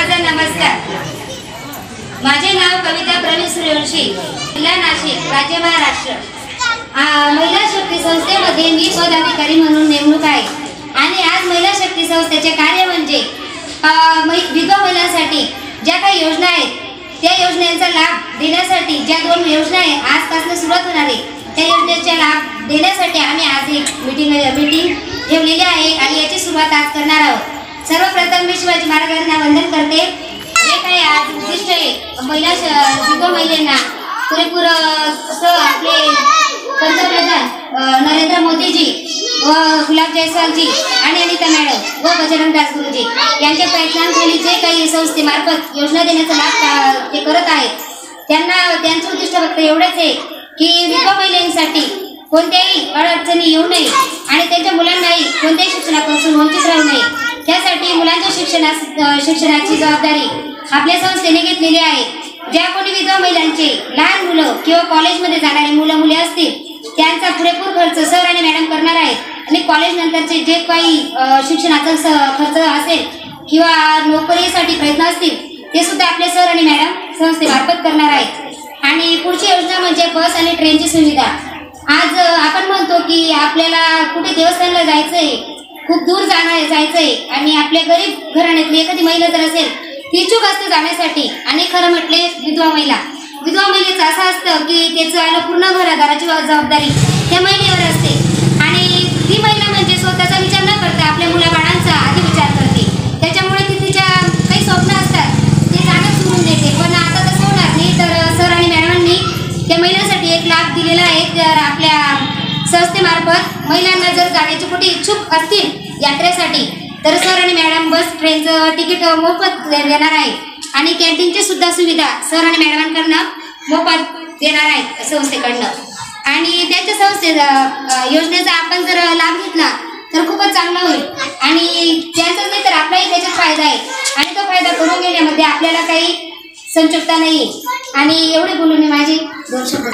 माझा नमस्कार। माझे नाव कविता प्रवीण सूर्यवंशी, जिल्हा नाशिक, राज्य महाराष्ट्र। महिला शक्ती संस्थेमध्ये मी पदाधिकारी म्हणून नेमणूक आहे आणि आज महिला शक्ती संस्थेचे कार्य म्हणजे विधवा महिलांसाठी ज्या काही योजना आहेत त्या योजनेचा लाभ देण्यासाठी, ज्या 2 योजना आहे आजपासून सुरुवात होणार आहे त्या योजनेचा लाभ देण्यासाठी आम्ही आज एक मीटिंग ठेवलेली आहे आणि याची सुरुवात आज करणार आहोत। सर्वप्रथम मी शिवाजी महाराजांना वंदन करते। जे काही आज उद्दिष्ट आहे विधवा महिलांना पुरेपूर आपले पंतप्रधान नरेंद्र मोदीजी व गुलाब जयस्वालजी आणि अनिता मॅडम व बजरंग दास गुरुजी यांच्या प्रयत्नांखाली जे काही संस्थेमार्फत योजना देण्याचा लाभ ते करत आहेत त्यांचं उद्दिष्ट फक्त एवढंच आहे की विधवा महिलांसाठी कोणत्याही अडचणी येऊ नये आणि त्यांच्या मुलांनाही कोणत्याही शिक्षणापासून वंचित राहू नये, त्यासाठी मुलांच्या शिक्षणाची जबाबदारी आपल्या संस्थेने घेतलेली आहे। ज्या कोणी विधवा महिलांचे लहान मुलं किंवा कॉलेजमध्ये जाणारे मुली असतील त्यांचा पुरेपूर खर्च सर आणि मॅडम करणार आहेत आणि कॉलेज नंतरचे जे काही शिक्षणाचा खर्च असेल किंवा नोकरीसाठी प्रयत्न असतील ते सुद्धा आपले सर आणि मॅडम संस्थेमार्फत करणार आहेत। आणि पुढची योजना म्हणजे बस आणि ट्रेनची सुविधा। आज आपण म्हणतो की आपल्याला कुठे देवस्थानला जायचं आहे, खूप दूर जायचं आहे आणि आपल्या गरीब घराण्यातली एखादी महिला जर असेल ती इच्छुक असते जाण्यासाठी आणि खरं म्हटले विधवा महिलेचं असं असतं की त्याचं पूर्ण घरादाराची जबाबदारी त्या महिलेवर असते आणि ती महिला म्हणजे स्वतःचा विचार न करता आपल्या मुलाबाळांचा आधी विचार करते, त्याच्यामुळे ती तिच्या काही स्वप्न असतात ते जाणं सोडून देते। पण आता तसं होणार नाही, तर सर आणि मॅडमांनी त्या महिलांसाठी एक लाभ दिलेला आहे। तर आपल्या संस्थेमार्फत महिलांना जर जाण्याची कुठे इच्छुक असतील यात्रेसाठी तर सर आणि मॅडम बस ट्रेनचं तिकीट मोफत देणार आहे आणि कॅन्टीनची सुद्धा सुविधा सर आणि मॅडमांकडनं मोफत देणार आहेत संस्थेकडनं। आणि त्यांच्या योजनेचा आपण जर लाभ घेतला तर खूपच चांगला होईल आणि त्यांचाच नाही तर आपलाही त्याच्यात फायदा आहे आणि तो फायदा करून घेण्यामध्ये आपल्याला काही संचुकता नाही। आणि एवढे बोलून मी माझे 2 शब्द